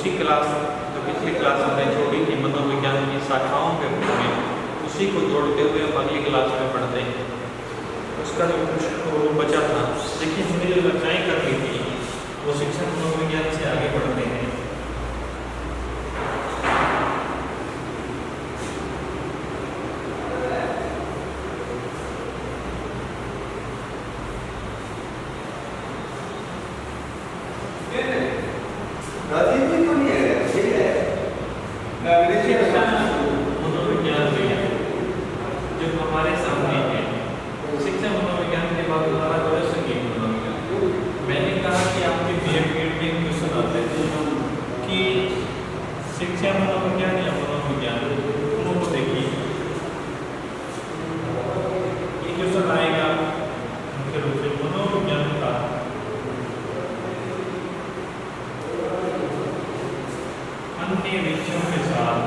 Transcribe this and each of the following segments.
उसी क्लास जो पिछली क्लास हमने छोड़ी थी मनोविज्ञान की शाखाओं के रूप में, उसी को जोड़ते हुए हम अगली क्लास में पढ़ते हैं। उसका जो कुछ वो बचा था, देखिए हमने जो चर्चाएँ कर ली थी वो शिक्षण मनोविज्ञान से आगे बढ़ते हैं। मनोविज्ञान जब हमारे सामने है, शिक्षा मनोविज्ञान के बाद हमारा जो है संगीत मनोविज्ञान। मैंने कहा कि आपके बीएड में क्वेश्चन आते थे कि शिक्षा मनोविज्ञान या मनोविज्ञान, दोनों को देखिए ये क्वेश्चन आएगा मुख्य रूप से मनोविज्ञान का अन्य विषयों के साथ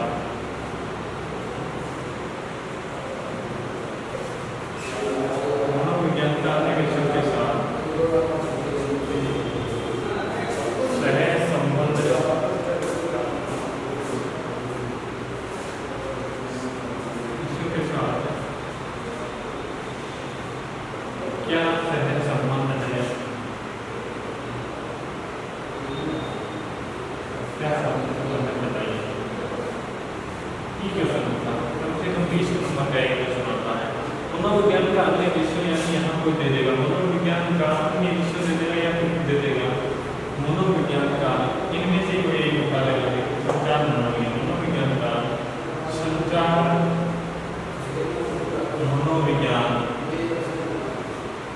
मनोविज्ञान का अन्य विषय यानी यहाँ कोई दे देगा, मनोविज्ञान का अन्य विषय दे देगा या कुछ दे देगा। मनोविज्ञान का इनमें से कोई एक बता देगा, संचार मनोविज्ञान का संचार मनोविज्ञान,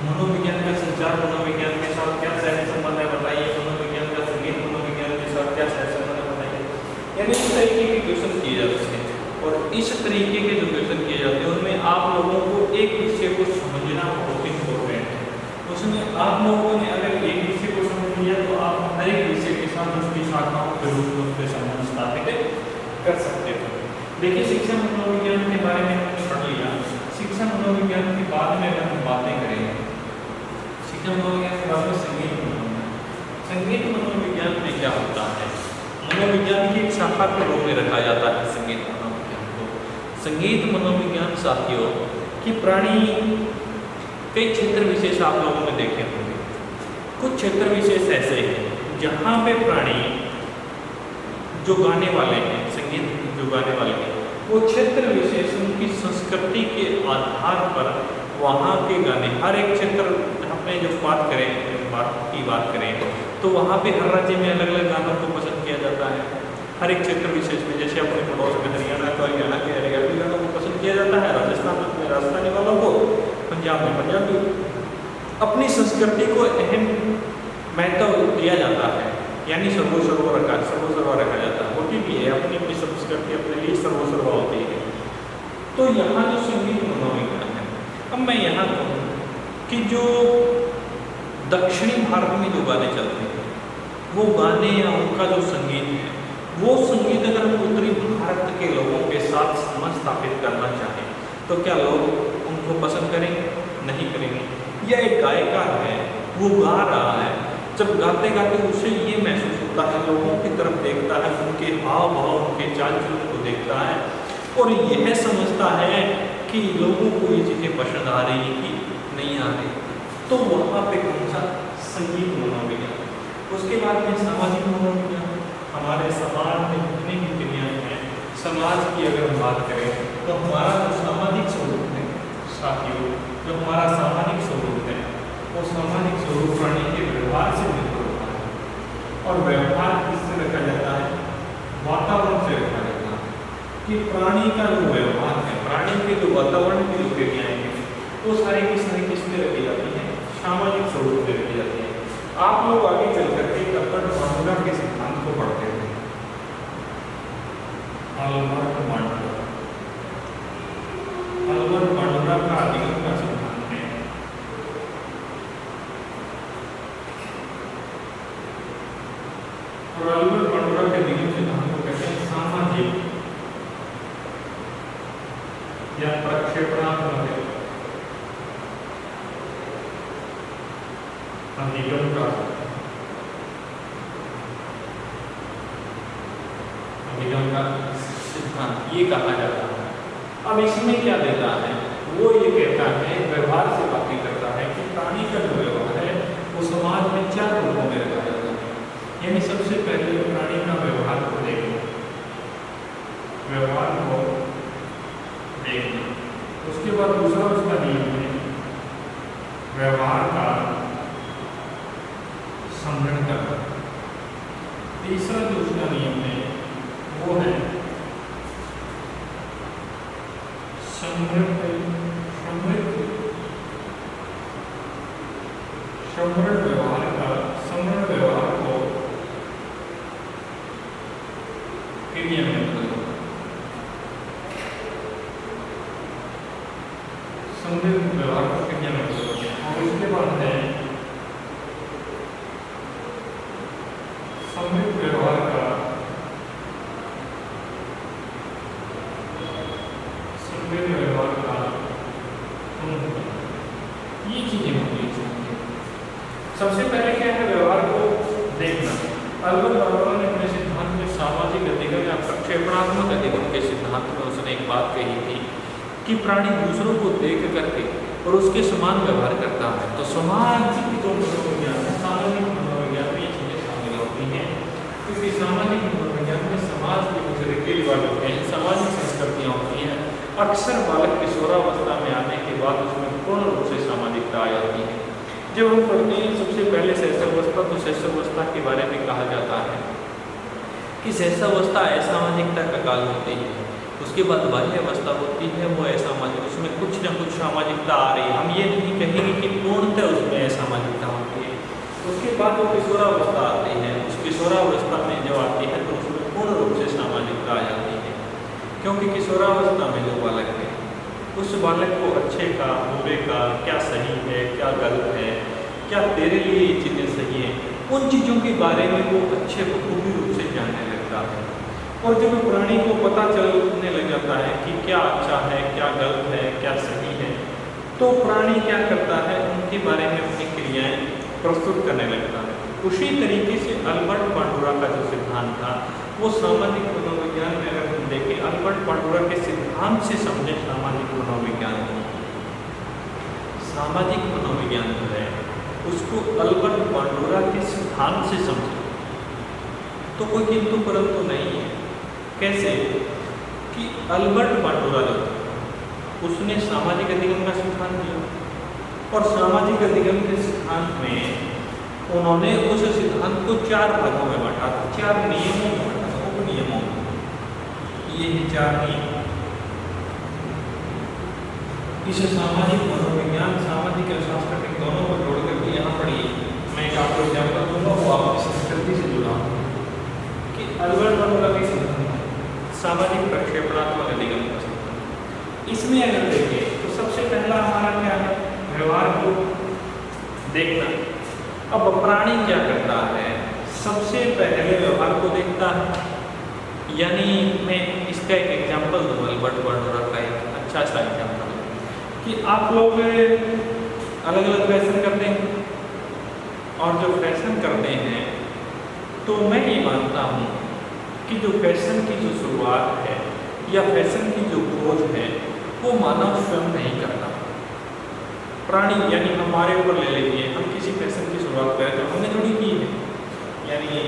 मनोविज्ञान का संचार मनोविज्ञान के साथ क्या सहज संबंध है बताइए। मनोविज्ञान का संगीत मनोविज्ञान के साथ क्या सहज संबंध है बताइए। यानी इस तरीके के क्वेश्चन किए जाते हैं और इस तरीके के जो क्वेश्चन किए जाते हैं उनमें आप लोगों को एक विषय को समझना बहुत इंपॉर्टेंट है। उसमें आप लोगों ने अगर एक विषय को समझ लिया तो आप हर एक विषय के साथ उसकी शाखाओं के रूप में उसके संबंध स्थापित कर सकते हो। देखिए शिक्षा मनोविज्ञान के बारे में हमने पढ़ लिया। शिक्षा मनोविज्ञान के बाद में अगर हम बातें करें, शिक्षा मनोविज्ञान के बाद में संगीत मनोविज्ञान में क्या होता है। मनोविज्ञान की एक शाखा के रूप में रखा जाता है संगीत मनोविज्ञान को। संगीत मनोविज्ञान साथियों कि प्राणी कई क्षेत्र विशेष आप लोगों ने देखे होंगे। कुछ क्षेत्र विशेष ऐसे हैं जहाँ पे प्राणी जो गाने वाले हैं, संगीत जो गाने वाले हैं, वो क्षेत्र विशेष उनकी संस्कृति के आधार पर वहाँ के गाने, हर एक क्षेत्र में जो बात करें तो वहाँ पे हर राज्य में अलग अलग गानों को पसंद किया जाता है। हर एक क्षेत्र विशेष में, जैसे अपने पड़ोस में हरियाणा तो हरियाणा के हरियाणवी गानों को पसंद किया जाता है, राजस्थान में राजस्थानी वालों को, पंजाब में पंजाबी। अपनी संस्कृति को अहम महत्व दिया जाता है, यानी सर्वोसर्वा रखा जाता है। होती भी है अपनी अपनी संस्कृति अपने लिए सर्वोसर्वा होती है। तो यहाँ जो संगीत मनोविज्ञान है, अब मैं यहाँ कहूँ कि जो दक्षिणी भारत में जो गाने चलते हैं वो गाने या उनका जो संगीत है, वो संगीत अगर हम उत्तरी भारत के लोगों के साथ समझ स्थापित करना चाहें तो क्या लोग उनको पसंद करेंगे? नहीं करेंगे। यह एक गायकार है, वो गा रहा है, जब गाते गाते उसे ये महसूस होता है, लोगों की तरफ देखता है, उनके हाव भाव उनके चाल चलन को देखता है और यह समझता है कि लोगों को ये चीज़ें पसंद आ रही है कि नहीं आ रही, तो वहाँ पे कौन सा संगीत मनोविज्ञान। उसके बाद में सामाजिक मनोविज्ञान। हमारे समाज में जितनी भी क्रियाएं हैं, समाज की अगर हम बात करें तो हमारा जो सामाजिक स्वरूप है साथियों, जो हमारा सामाजिक स्वरूप है वो सामाजिक स्वरूप प्राणी के व्यवहार से निर्भर होता है। और व्यवहार किससे रखा जाता है? वातावरण से रखा जाता है कि प्राणी का जो व्यवहार है, प्राणी के जो वातावरण की जो क्रियाएं हैं वो सारी की सारी किसमें रखी जाती हैं? सामाजिक स्वरूप में रखी जाती है। आप लोग आगे चल करके अल्बर्ट बांडुरा के सिद्धांत को पढ़ते हैं। अल्बर्ट बांडुरा का अधिगम का सिद्धांत है। और अल्बर्ट बांडुरा के अधिगम सिद्धांत को कहते हैं सामाजिक या प्रक्षेपणात्मक अधिगम का का सिद्धांत ये कहा जाता है। अब इसमें क्या देता है, वो ये कहता है, व्यवहार से बातें करता है कि प्राणी का जो व्यवहार है वो समाज में 4 रूपों में रखा जाता है। यानी सबसे पहले प्राणी का व्यवहार को देखना, व्यवहार को देखना। उसके बाद दूसरा उसका नियम है व्यवहार का संग्रहण करना। तीसरा जो उसका नियम है वो है समग्र व्यवहार को क्रिया में बदलना। समग्र व्यवहार को क्रिया में बदलना। और उसके बाद है समग्र व्यवहार का ये चीजें होती हैं। सबसे पहले क्या है, व्यवहार को देखना। अल्बर्ट बार्बरा ने अपने सिद्धांत में सामाजिक अधिगम या प्रक्षेपणात्मक अधिगम के सिद्धांत में उसने एक बात कही थी कि प्राणी दूसरों को देख करके और उसके समान व्यवहार करता है। तो सामाजिक जो मनोविज्ञान है, सामाजिक मनोविज्ञान में ये चीजें शामिल होती हैं, क्योंकि सामाजिक मनोविज्ञान में समाज के कुछ रीति रिवाज होते हैं, सामाजिक संस्कृतियाँ होती हैं। अक्सर बालक किशोरावस्था में आने के बाद उसमें पूर्ण रूप से सामाजिकता आ जाती है। जब हम पढ़ते हैं सबसे पहले शैशवावस्था, तो शैशवावस्था के बारे में कहा जाता है कि शैशवावस्था असामाजिकता का काल होती है। उसके बाद बाल्यावस्था होती है, वो असामाजिक, उसमें कुछ न कुछ सामाजिकता आ रही है। हम ये नहीं कहेंगे कि पूर्णतः उसमें असामाजिकता होती है। उसके बाद वो किशोरावस्था आती है। उस किशोरावस्था में जब आती है तो उसमें पूर्ण रूप से सामाजिकता आ जाती है, क्योंकि किशोरावस्था में जो बालक है उस बालक को अच्छे का, बुरे का, क्या सही है, क्या गलत है, क्या तेरे लिए ये चीज़ें सही हैं, उन चीज़ों के बारे में वो अच्छे बखूबी रूप से जानने लगता है। और जब प्राणी को पता चलने लग जाता है कि क्या अच्छा है, क्या गलत है, क्या सही है, तो प्राणी क्या करता है, उनके बारे में अपनी क्रियाएँ प्रस्तुत करने लगता है। उसी तरीके से अल्बर्ट बांडुरा का जो सिद्धांत था वो सामाजिक मनोविज्ञान में अगर हम देखें, अल्बर्ट बांडुरा के सिद्धांत से समझे सामाजिक मनोविज्ञान को। सामाजिक मनोविज्ञान जो है उसको अल्बर्ट बांडुरा के सिद्धांत से समझे तो कोई किंतु परंतु नहीं है। कैसे कि अल्बर्ट बांडुरा जो था उसने सामाजिक अधिगम का सिद्धांत दिया, और सामाजिक अधिगम के सिद्धांत में उन्होंने उस सिद्धांत को 4 भागों में बांटा था, 4 नियमों में बांटा था, उपनियमों। ये है 4 नियम। इस सामाजिक मनोविज्ञान, सामाजिक और सांस्कृतिक दोनों को जोड़ करके यहाँ पढ़िए। मैं एक आपको एग्जाम्पल दूंगा, वो आपकी संस्कृति से जुड़ा हूँ कि अल्बर्ट बांडुरा के सिद्धांत सामाजिक प्रक्षेपणात्मक अधिगम का सिद्धांत। इसमें अगर देखें तो सबसे पहला हमारा क्या है, व्यवहार को देखना। अब प्राणी क्या करता है, सबसे पहले व्यवहार को देखता है। यानी मैं इसका एक एग्जाम्पल दूँ, अल्बर्ट बांडुरा का एक अच्छा सा एग्जाम्पल कि आप लोग अलग अलग फैशन करते हैं, और जो फैशन करते हैं तो मैं ये मानता हूँ कि जो फैशन की जो शुरुआत है या फैशन की जो खोज है वो मानव स्वयं नहीं करता, प्राणी यानी हमारे ऊपर ले लीजिए। हम किसी फैशन की शुरुआत करें तो हमने थोड़ी की है, यानी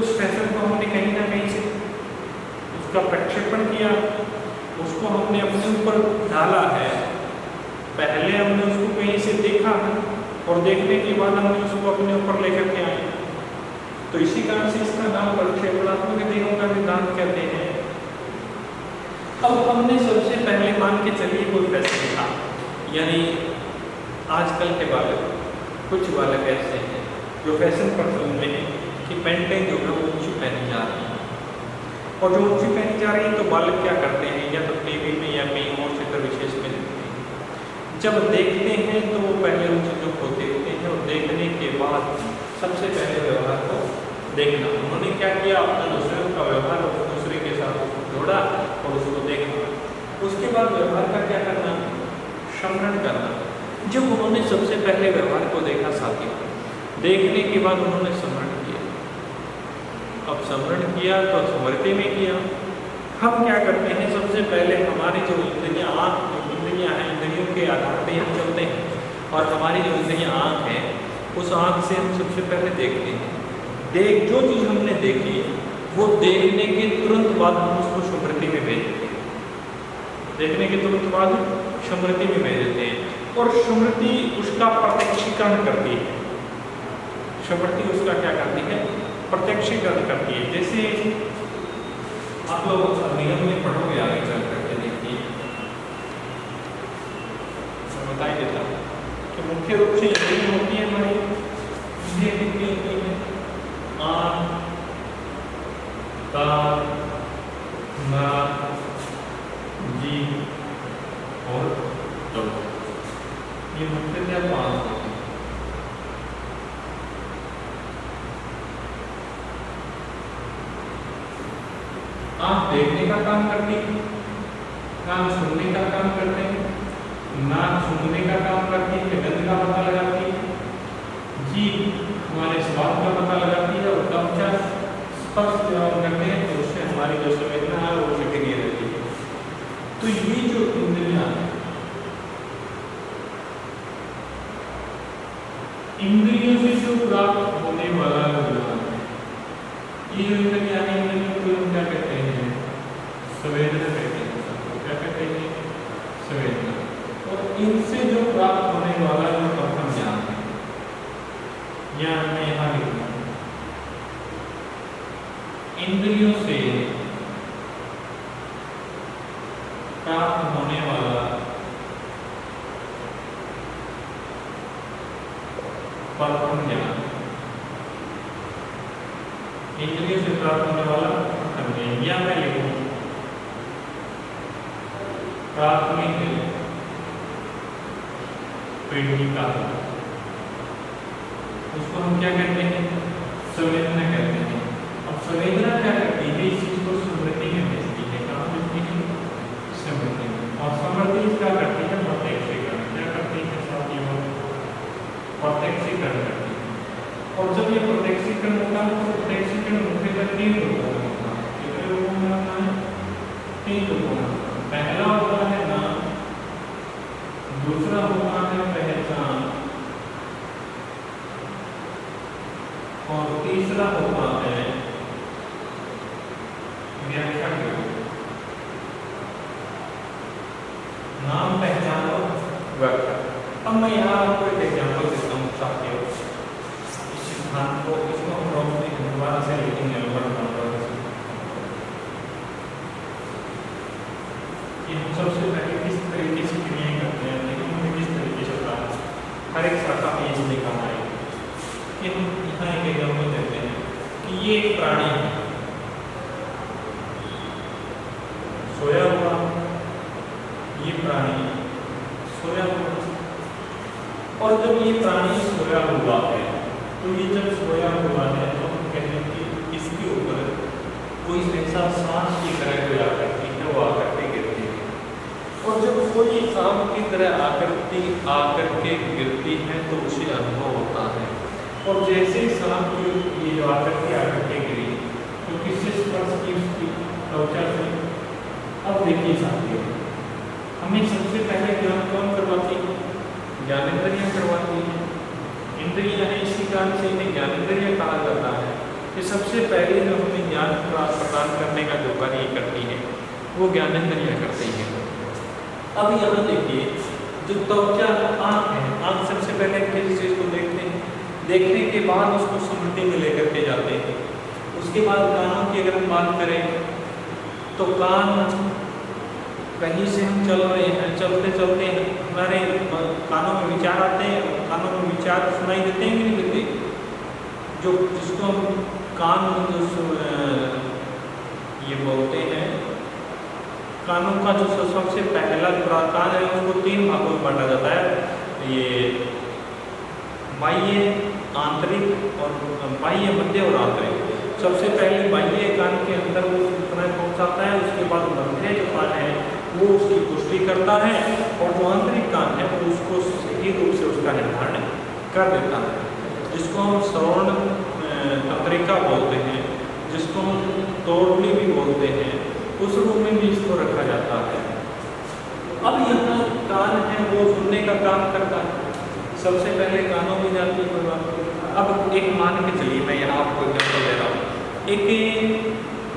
उस फैशन को हमने कहीं ना कहीं से उसका प्रक्षेपण किया, उसको हमने अपने ऊपर डाला है। पहले हमने उसको कहीं से देखा है और देखने के बाद हमने उसको अपने ऊपर लेकर के आए। तो इसी कारण से इसका नाम प्रक्षेपणात्मक अधिगम का सिद्धांत कहते हैं। अब हमने सबसे पहले मान के चलिए कोई फैशन था, यानी आजकल के बालक, कुछ बालक ऐसे हैं जो फैशन प्रचलन में है कि पैंटें जो है वो ऊँची पहनी जा रही हैं, और जो ऊँची पहनी जा रही हैं तो बालक क्या करते हैं, या तो टीवी में या कहीं और क्षेत्र विशेष में देखते हैं। जब देखते हैं तो वो पहले उन चीज़ों को देखते हैं, और देखने के बाद सबसे पहले व्यवहार को देखना। उन्होंने क्या किया, अपना दूसरे का व्यवहार दूसरे के साथ उसको जोड़ा और उसको देखना। उसके बाद व्यवहार का क्या करना, समरण करना। जब उन्होंने सबसे पहले व्यवहार को देखा साथियों, देखने के बाद उन्होंने समरण किया। अब समरण किया तो स्मृति में किया, हम क्या करते हैं, सबसे पहले हमारी जो इंद्रियां हैं, इंद्रियों के आधार पे हम चलते हैं। और हमारी जो इंद्रियां आँख है, उस आँख से हम सबसे पहले देखते हैं। जो चीज़ हमने देखी वो देखने के तुरंत बाद हम उसको स्मृति में भेज देते हैं। देखने के तुरंत बाद स्मृति में भेज देते हैं और स्मृति उसका प्रत्यक्षीकरण करती है। स्मृति उसका क्या करती है, प्रत्यक्षीकरण करती है। जैसे आप लोग नियम में पढ़ोगे आगे चल करके, देखिए बता ही देता हूँ कि मुख्य रूप से इंद्रियां होती है हमारी, इंद्रियां कितनी होती है, आँख, कान, नाक, जीभ और त्वचा। ये मुख्यतः 5 होते हैं। आँख देखने का काम करती है, कान सुनने का काम करते हैं, नाक सूंघने का काम करती है, गंध का पता लगाती है, जीभ हमारे स्वाद का पता लगाती है और त्वचा स्पर्श जब हम करते हैं तो उससे हमारी जो संवेदना है वो सक्रिय रहती है। तो ये जो इंद्रियां हैं, इंद्रियों से जो प्राप्त होने वाला ज्ञान है, ये जो इंद्रियां हैं, इंद्रियों को हम क्या कहते हैं, संवेदना कहते हैं। सबको क्या कहते हैं, संवेदना। और इनसे जो प्राप्त होने वाला जो प्रथम ज्ञान है, ज्ञान में यहाँ लिखना, इंद्रियों से प्राप्त होने वाला प्रथम ज्ञान, इंद्रियों से प्राप्त होने वाला प्रथम ज्ञान, या मैं लिखूं प्राथमिक पेटिका, उसको हम क्या कहते हैं, संवेदना कहते हैं। अब संवेदना क्या करती है, इस चीज को स्मृति में भेजती है। कहाँ भेजती है, स्मृति में। और स्मृति क्या करती है, प्रत्यक्षीकरण। क्या करती है साथियों, प्रत्यक्षीकरण करती है। और जब ये प्रत्यक्षीकरण होता है तो प्रत्यक्षीकरण मुख्यतः 3 रूपों में होता है। कितने रूपों में होता है, 3 रूपों में। पहला होता है नाम, दूसरा होता है पहचान और तीसरा होता है व्याख्या। नाम, पहचान और व्याख्या। अब मैं यहाँ आपको एक एग्जाम्पल देता हूँ साथियों। इस सिद्धांत को, इसको हम रोशनी दोबारा से लिखेंगे। हम सबसे पहले किस तरीके से क्रियाएं करते हैं, लेकिन हमें किस तरीके से होता है, हर एक शाखा में ये लिखा है कि हम यहाँ एक एग्जाम्पल देते हैं कि ये एक प्राणी है, सोया हुआ, ये प्राणी सोया हुआ। और जब ये प्राणी सोया हुआ है, तो ये जब सोया हुआ है तो हम कहते हैं कि इसके ऊपर कोई ऐसा सांप की तरह कोई आकृति है, वो आकृति गिरती है। और जब कोई सांप की तरह आकृति आकर के गिरती है तो उसे अनुभव होता है। और जैसे सांप की ये जो आकृति आकर के गिरी तो किससे स्पर्श की, उसकी त्वचा से। अब देखिए साथियों, हमें सबसे पहले ज्ञान कौन करवाती है, ज्ञानेंद्रियां करवाती है। इंद्रियां हैं, इसी कारण से इन्हें ज्ञानेंद्रियां कहा जाता है। कि सबसे पहले जो हमें ज्ञान प्रदान करने का जो कार्य करती है वो ज्ञानेंद्रियां करती है। अब यहाँ देखिए, जो त्वचा आँख है, आँख सबसे पहले किस चीज़ को देखते हैं, देखने के बाद उसको स्मृति में लेकर के जाते हैं। उसके बाद कानों की अगर हम बात करें तो कान, कहीं से हम चल रहे हैं, चलते चलते हमारे कानों में विचार आते हैं, कानों में विचार सुनाई देते हैं कि नहीं देते, जो जिसको हम कान ये बोलते हैं। कानों का जो सबसे पहला कान है उसको 3 भागों में बांटा जाता है, ये बाह्य, आंतरिक और बाह्य, मध्य और आंतरिक। सबसे पहले बाह्य कान के अंदर वो सूचना पहुंचाता है, उसके बाद मध्य जो कान है वो उसकी पुष्टि करता है, और जो आंतरिक कान है वो उसको सही रूप से उसका निर्धारण कर देता है, जिसको हम श्रवण तंत्रिका बोलते हैं, जिसको हम तोड़ली भी बोलते हैं। उस रूम में भी इसको रखा जाता है। अब यहाँ कान है वो सुनने का काम करता है, सबसे पहले कानों में जाती है बात। अब एक मान के चलिए, मैं यहाँ आपको एग्जाम्पल दे रहा हूँ, एक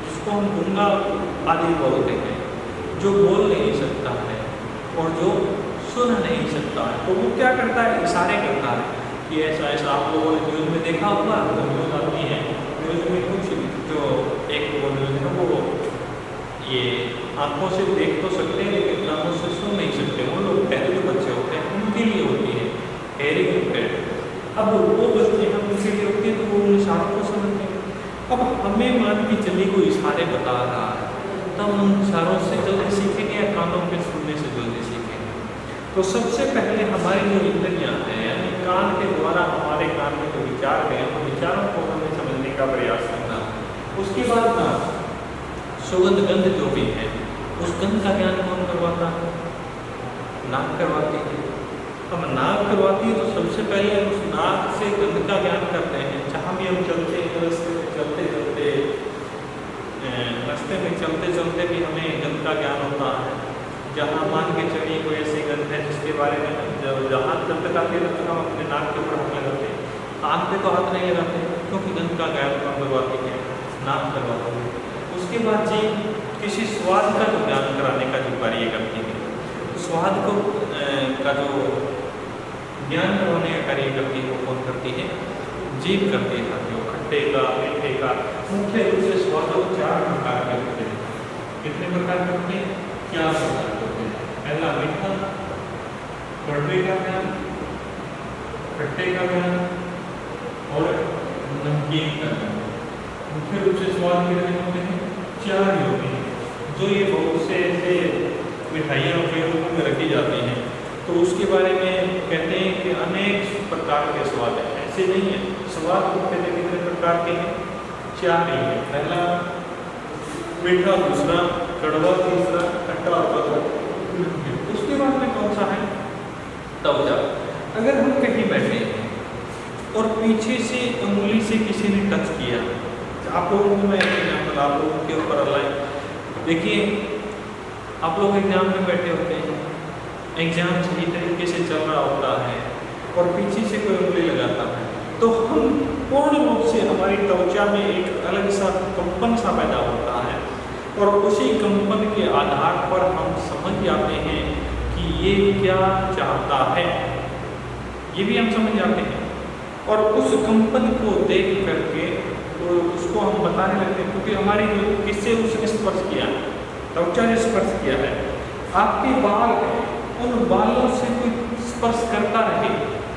जिसको हम गूंगा आदि बोलते हैं, जो बोल नहीं सकता है और जो सुन नहीं सकता है, तो वो क्या करता है, इशारे करता है कि ऐसा ऐसा। आप लोगों ने न्यूज़ में देखा होगा, तो न्यूज़ आती है, न्यूज़ में कुछ जो एक वो न्यूज़ है वो ये आंखों से देख तो सकते हैं लेकिन कानों से सुन नहीं सकते, वो लोग पहले जो बच्चे होते हैं उनके लिए होती है हेयरिंग इम्पेयर्ड। अब वो बच्चे हम उनके लिए होते हैं तो वो उन इशारों को समझते हैं। अब हमें मान के चलिए कोई इशारे बता रहा है, तब हम इशारों से जल्दी सीखेंगे या कानों के सुनने से जल्दी सीखेंगे? तो सबसे पहले हमारी जो इंद्रियाँ हैं, यानी कान के द्वारा हमारे कान में जो विचार हैं, उन विचारों को हमें समझने का प्रयास करना। उसके बाद ना सुगंध गंध जो भी है, उस गंध का ज्ञान कौन करवाता है? नाक करवाती है। अब नाक करवाती है तो सबसे पहले उस नाक से गंध का ज्ञान करते हैं। जहाँ भी हम चलते हैं, रास्ते में चलते चलते भी हमें गंध का ज्ञान होता है। जहाँ मान के चलिए कोई ऐसी गंध है जिसके बारे में जहाँ गंध का तेल हम अपने नाक के ऊपर हाथ लगाते हैं, आँख पे तो हाथ नहीं लगाते क्योंकि गंध का ज्ञान कौन करवाती है? नाक करवाती है। उसके बाद जी किसी स्वाद का जो ज्ञान कराने का जो कार्य करती है, स्वाद को का जो ज्ञान करवाने का कार्य करती है वो कौन करती है? जीभ करती है। जो खट्टे का, मीठे का, मुख्य रूप से स्वाद को 4 प्रकार के होते हैं। कितने प्रकार के होते हैं? 4 प्रकार के होते हैं। पहला मीठा, कड़वे का ज्ञान, खट्टे का ज्ञान और नमकीन का ज्ञान। मुख्य रूप से स्वाद कितने होते हैं? 4 ही होते हैं। जो ये बहुत से ऐसे मिठाइयाँ के रूप में रखी जाती हैं तो उसके बारे में कहते हैं कि अनेक प्रकार के स्वाद हैं। ऐसे नहीं है, स्वाद मुख्य कितने प्रकार के हैं? 4 ही हैं। पहला मीठा, दूसरा कड़वा, तीसरा खट्टा और चौथा। उसके बाद में कौन सा है? त्वचा। अगर हम कहीं बैठे हैं और पीछे से उंगली से किसी ने टच किया, आप लोगों को मैं एग्जाम्पल आप लोगों के ऊपर लाए, देखिए आप लोग एग्जाम में बैठे होते हैं, एग्जाम सही तरीके से चल रहा होता है और पीछे से कोई उंगली लगाता है तो हम पूर्ण रूप से हमारी त्वचा में एक अलग सा कंपन सा पैदा होता है और उसी कंपन के आधार पर हम समझ जाते हैं कि ये क्या चाहता है, ये भी हम समझ जाते हैं। और उस कंपन को देख करके तो उसको हम बताने लगते हैं क्योंकि हमारी जो किससे उसने स्पर्श किया, त्वचा ने स्पर्श किया है। आपके बाल हैं, उन बालों से कोई स्पर्श करता रहे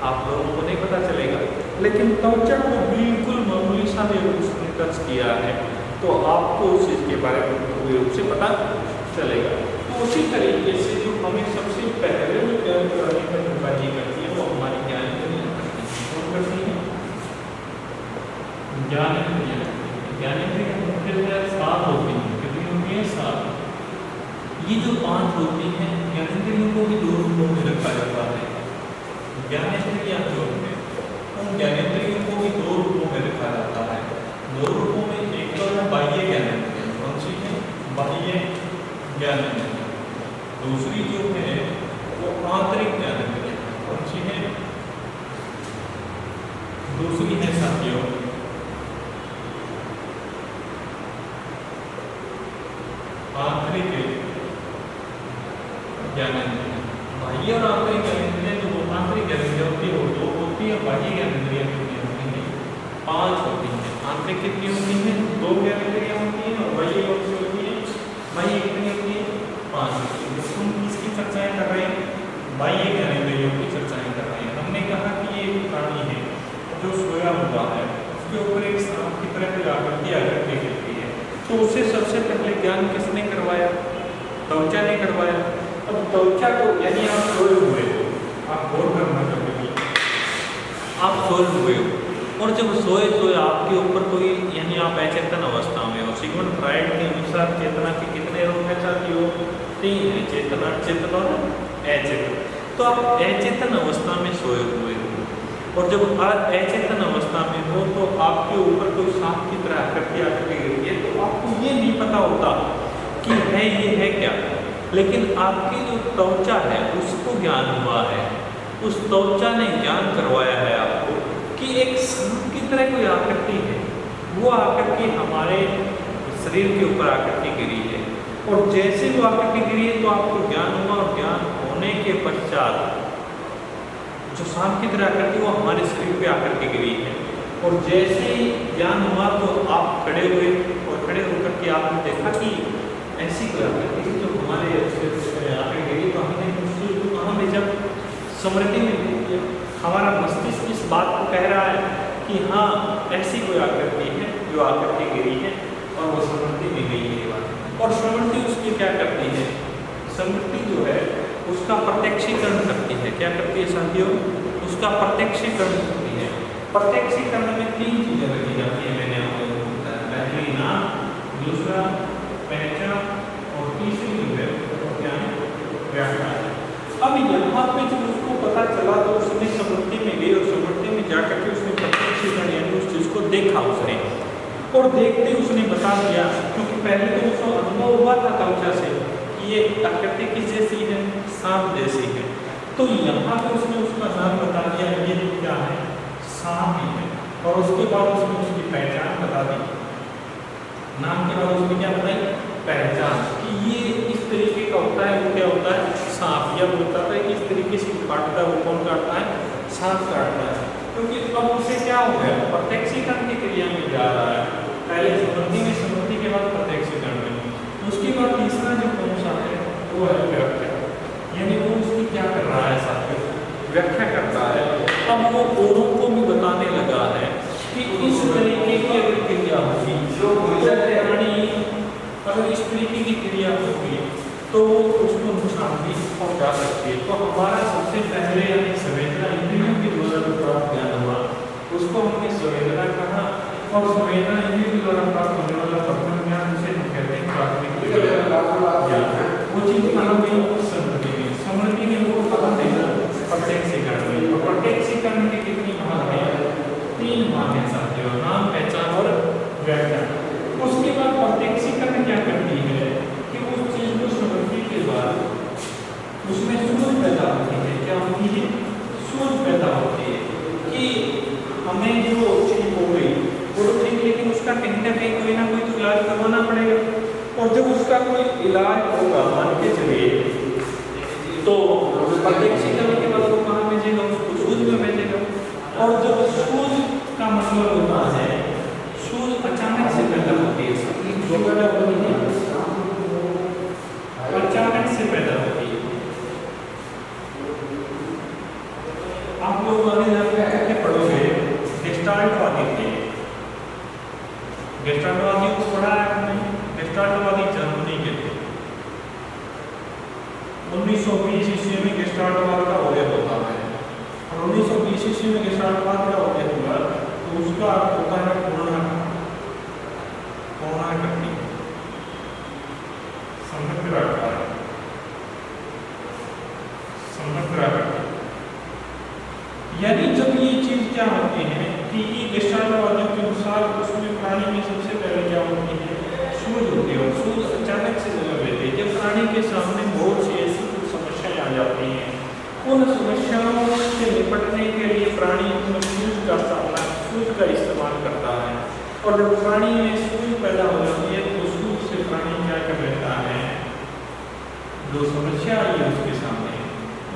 आप लोगों को नहीं पता चलेगा, लेकिन त्वचा को बिल्कुल मामूली सा भी उसने टच किया है तो आपको उस चीज़ के बारे में पूरी रूप से पता चलेगा। तो उसी तरीके से जो हमें सबसे पहले जो ज्ञान कराने का जो कार्य करती है वो हमारी ज्ञान कौन करती है? ज्ञानेंद्रियाँ मुख्य 7 होती हैं। कितनी होती है? 7। ये जो 5 होती हैं ज्ञानेंद्रियों को भी 2 रूपों में रखा जाता है। ज्ञानेंद्रियाँ जो है उन ज्ञानेंद्रियों को भी 2 रूपों में रखा जाता है। 2 रूपों में एक तो है बाह्य ज्ञानेंद्रियाँ, कौन सी है? बाह्य ज्ञानेंद्रियाँ। दूसरी जो है वो आंतरिक ज्ञानेंद्रियाँ, कौन सी है? दूसरी है साथियों आंतरिक ज्ञानेंद्रियाँ। बाह्य और आंतरिक ज्ञानेंद्रियाँ, जो आंतरिक ज्ञानेंद्रियाँ होती है वो 2 होती है, बाह्य ज्ञानेंद्रियाँ कितनी होती हैं? 5 होती हैं। आंतरिक कितनी होती हैं? 2 ज्ञानेंद्रियाँ होती हैं और बाह्य कौन सी होती है? बाह्य कितनी होती है? 5 होती है। हम किसकी चर्चाएँ कर रहे हैं? बाह्य ज्ञानेंद्रियों की चर्चाएँ कर रहे हैं। हमने कहा कि ये एक प्राणी है जो सोया हुआ है, उसके ऊपर एक सांप की तरह की आकृति करती है, तो उसे सबसे पहले ज्ञान किसने करवाया? त्वचा ने करवाया। अब त्वचा को, यानी आप सोए हुए हो, आप गौर करना कभी, आप सोए हुए हो और जब सोए आपके ऊपर कोई, यानी आप अचेतन अवस्था में हो। सिगमंड फ्राइड के अनुसार चेतना के कितने रूप हैं साथियों? 3 है, चेतना, चेतन और अचेतन। तो आप अचेतन अवस्था में सोए हुए हो और जब अचेतन अवस्था में हो तो आपके ऊपर कोई सांप की तरह आकृति गिरती है तो आपको ये नहीं पता होता कि है ये है क्या, लेकिन आपकी जो त्वचा है उसको ज्ञान हुआ है, उस त्वचा ने ज्ञान करवाया है आपको कि एक सांप की तरह कोई आकृति है, वो आकृति हमारे शरीर के ऊपर आकृति गिरी है। और जैसे वो आकृति गिरी है तो आपको ज्ञान हुआ, और ज्ञान होने के पश्चात जो सांप की तरह आकृति वो हमारे शरीर पे आकृति गिरी है। और जैसे ही ज्ञान हुआ तो आप खड़े हुए, और खड़े होकर के आपने देखा कि ऐसी कोई आकृति जो हमारे आकृति गिरी, तो हमने उसको कहाँ भेजा, स्मृति में भेज दिया। हमारा मस्तिष्क इस बात को कह रहा है कि हाँ ऐसी कोई आकृति है जो आकृति गिरी है, और वो स्मृति में गई है बात। और स्मृति उसकी क्या करती है, स्मृति जो है उसका प्रत्यक्षीकरण करती है। क्या करती है साथियों, उसका प्रत्यक्षीकरण करती है। प्रत्यक्षीकरण में 3 चीजें रखी जाती है, मैंने आपको बताया। पहली नाम, दूसरा पहचान, और तीसरी जो है क्या है, व्याख्या। अब यहाँ पे जब उसको पता चला तो उसने स्मृति में गई, और स्मृति में जाकर के उसने प्रत्यक्षीकरण यानी उस चीज को देखा उसने, और देखते उसने बता दिया, क्योंकि पहले तो उसको अनुभव हुआ था त्वचा से कि ये आकृति किस जैसी है, सांप जैसी है। तो यहाँ पे उसने उसका नाम बता दिया, ये क्या है, सांप ही है। और उसके बाद उसने उसकी पहचान बता दी, नाम के बाद उसने क्या बताई, पहचान, कि ये इस तरीके का होता है, वो क्या होता है, सांप। या बोलता था कि इस तरीके से काटता है, वो कौन काटता है, सांप काटता है। क्योंकि अब उसे क्या हो गया, प्रत्यक्षीकरण की क्रिया में जा रहा है। पहले स्मृति में, स्मृति के बाद प्रत्यक्षीकरण में, उसके बाद तीसरा जो कौन सा है वो है व्याख्या, यानी वो उसकी क्या कर रहा है साथियों, व्याख्या करता है। अब वो औरों को भी बताने लगा है कि इस तरीके की अगर क्रिया होगी, जो प्राणी अगर इस तरीके की क्रिया होगी तो उसको नुकसान भी पहुंचा सकती है। तो हमारा सबसे पहले यानी संवेदना इंद्रियों के द्वारा जो प्राप्त ज्ञान हुआ उसको हमने संवेदना कहा, और संवेदना इंद्रियों के द्वारा प्राप्त होने वाला प्रथम ज्ञान उसे हम कहते हैं प्राथमिक ज्ञान। वो चीज कहाँ गई, स्मृति में। स्मृति में वो कहाँ देगा, प्रत्यक्षीकरण में। और प्रत्यक्षीकरण के कितनी भाग है, 3 भाग है साथियों, नाम, पहचान और व्याख्या। उसके बाद प्रत्यक्षीकरण क्या करती है कि उस चीज को स्मृति के बाद उसमें सूझ पैदा होती है। क्या होती है, सूझ पैदा होती है कि हमें जो चीज हो गई वो तो ठीक, लेकिन उसका कहीं ना कहीं कोई ना कोई तो इलाज करवाना पड़ेगा। और जब उसका कोई इलाज होगा, मान के चलिए, तो प्रत्यक्षीकरण के बाद वो कहाँ भेजेगा, उसको सूझ में भेजेगा। और जब सूझ का मतलब होता है, सूझ अचानक से पैदा होती है, जो पैदा होती है अचानक से पैदा होती है। आप लोग आगे जाके पढ़ोगे गेस्टाल्टवादी थे, गेस्टाल्टवादी को पढ़ा है आपने, गेस्टाल्टवादी जर्मनी के थे। 1920 ईस्वी में गेस्टाल्टवाद का उदय होता है, और 1920 ईस्वी में गेस्टाल्टवाद का उदय हुआ तो उसका अर्थ होता है पूर्णाकृति, समग्र आकार, समग्र आकृति। यानी जब ये चीज क्या होती है कि ये गेस्टाल्टवादियों के अनुसार उसमें प्राणी में सबसे पहले क्या होती है, सूझ होती है। और सूझ अचानक से जन्म लेती है जब प्राणी के सामने बहुत सी ऐसी कुछ समस्याएं आ जाती हैं। उन समस्याओं से निपटने के लिए प्राणी अपने सूझ का सामना, सूझ का इस्तेमाल करता है। और जब प्राणी में सूझ पैदा हो जाती है तो सूझ से प्राणी क्या कर लेता है, जो समस्या आई है उसके सामने,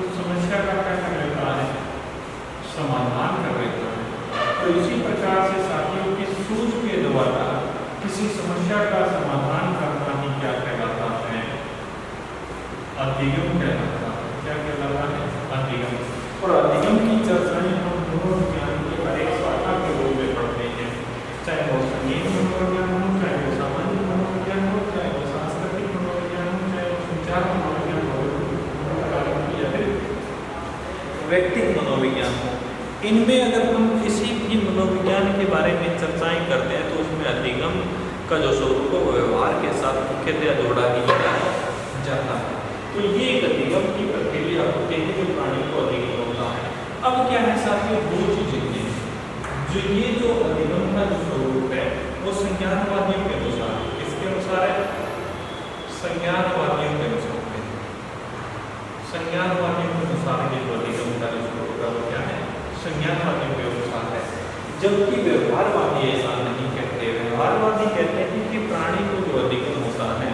उस समस्या का क्या कर लेता है, समाधान कर लेता है। तो इसी प्रकार से साथियों की सूझ के द्वारा किसी समस्या का समाधान करना ही क्या कहलाता है, अधिगम कहलाता है। क्या कहलाता है, अधिगम। और अधिगम की चर्चाएं हम मनोविज्ञान की एक शाखा के रूप में पढ़ते हैं, चाहे वो संगीत मनोविज्ञान हो, चाहे वो सामाजिक मनोविज्ञान हो, चाहे वो सांस्कृतिक मनोविज्ञान हो, चाहे वो संचार मनोविज्ञान हो, या फिर व्यक्तिगत मनोविज्ञान हो। इनमें अगर हम किसी भी मनोविज्ञान के बारे में चर्चाएं करते हैं तो उसमें अधिगम का जो स्वरूप है वो व्यवहार के साथ मुख्यतया जोड़ा ही जाता है। तो ये एक अधिगम की प्रक्रिया होती है जो प्राणी को अधिगम होता है। अब क्या है साथियों, 2 चीजें हैं जो ये जो अधिगम का जो स्वरूप है वो संज्ञानवादियों के अनुसार, किसके अनुसार है, संज्ञानवादियों के अनुसार है। संज्ञानवादियों के अनुसार ये जो अधिगम का जो शुरू होगा वो क्या है, संज्ञानवादियों के अनुसार है। जबकि व्यवहारवादी ऐसा नहीं कहते। व्यवहारवादी कहते हैं कि प्राणी को जो अधिगम होता है,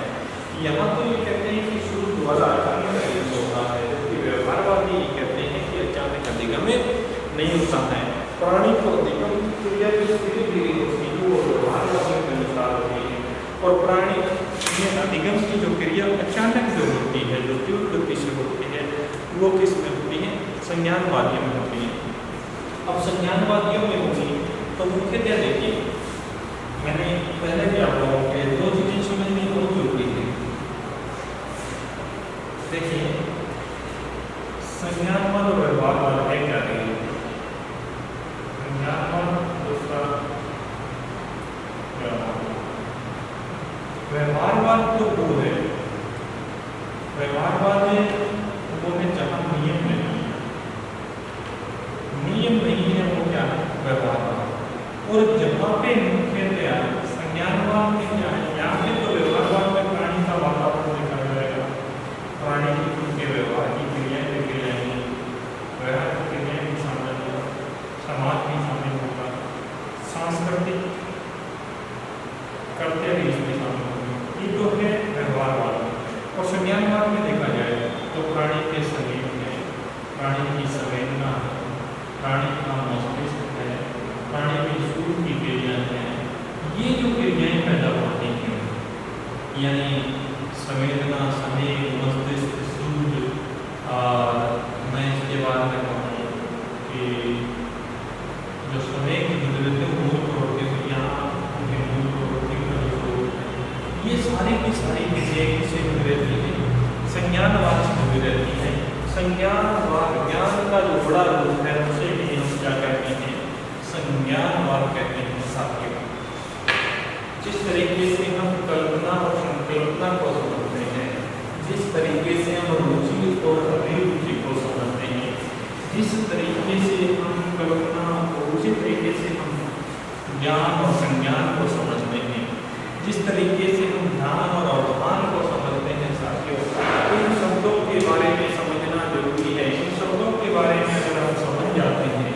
यहाँ तो ये कहते हैं कि शुरू द्वारा अचानक अधिगम होता है, जबकि व्यवहारवादी कहते हैं कि अचानक अधिगम नहीं होता है। प्राणी को अधिगम की क्रिया जो धीरे धीरे होती है वो व्यवहारवादियों के अनुसार होती है, और प्राणी में अधिगम की जो क्रिया अचानक जो होती है, जो तीव्र गति से होती है, वो किस में होती है, संज्ञानवादियों में होती है। अब संज्ञानवादियों में होगी तो मुख्यतः देखिए, मैंने पहले भी आप लोगों के दो चीजें समझनी बहुत जरूरी है। देखिए, संज्ञानवाद और व्यवहारवाद है क्या नहीं, संज्ञानवाद दूसरा व्यवहारवाद तो वो है, व्यवहारवाद वो है जहां नियम नहीं है, नियम नहीं है वो क्या है, व्यवहारवाद। और जहाँ पे मुख्यतया संज्ञानवाद में क्या है, यहाँ पे तो व्यवहारवाद में प्राणी का वातावरण देखा जाएगा, प्राणी की उनके व्यवहार की क्रियाएं देखी जाएंगी, व्यवहार की क्रियाएं भी शामिल होगा, समाज भी शामिल होगा, सांस्कृतिक कर्तव्य भी इसमें शामिल होंगे। ये जो है व्यवहारवाद में। और संज्ञानवाद में देखा जाए तो प्राणी के शरीर है, प्राणी की संवेदना है, प्राणी का मस्तिष्क है, प्राणी में सूर्य की क्रियाएं हैं। ये जो क्रियाएं पैदा होती हैं, यानी संवेदना, स्नेह, मस्तिष्क, सूर्य, मैं इसके बाद में कहूँ कि जो स्नेह की गुजरते मूल प्रवृत्ति से यहाँ उनके मूल प्रवृत्ति का जो स्वरूप है, ये सारी की सारी क्रियाएं किससे जुड़ी रहती है, संज्ञानवाद से जुड़ी रहती है। संज्ञानवाद ज्ञान का जो बड़ा रूप है उसे भी हम क्या कहते हैं, संज्ञानवाद कहते हैं। साथियों, जिस तरीके से हम कल्पना और संकल्पना को समझते हैं, जिस तरीके से हम रुचि और अभिरुचि को समझते हैं, जिस तरीके से हम कल्पना और उसी तरीके से हम ज्ञान और संज्ञान को समझते हैं, जिस तरीके से हम ध्यान और अवधान को समझते हैं, साथियों इन शब्दों के बारे में समझना जरूरी है। इन शब्दों के बारे में अगर हम समझ जाते हैं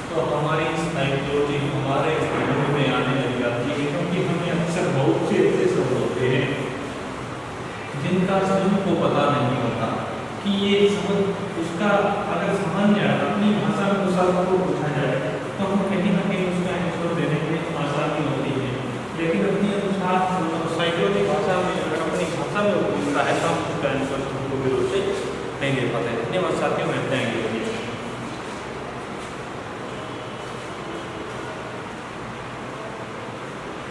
तो हमारी साइकोलॉजी हमारे समझ में आने लग जाती है, क्योंकि हमें अक्सर बहुत से ऐसे शब्द होते हैं जिनका स्वयं को पता नहीं होता कि ये समझ उसका अगर समझ जाए, अपनी भाषा में उस अर्थ को पूछा जाए तो हम कहीं ना कहीं उसका आंसर देने में आसानी होती है, लेकिन अपनी अनुसार साइकोलॉजी भाषा में अगर अपनी भाषा में पूछता है तो हम उसका आंसर से नहीं दे पाते। धन्यवाद साथियों, मिलते हैं।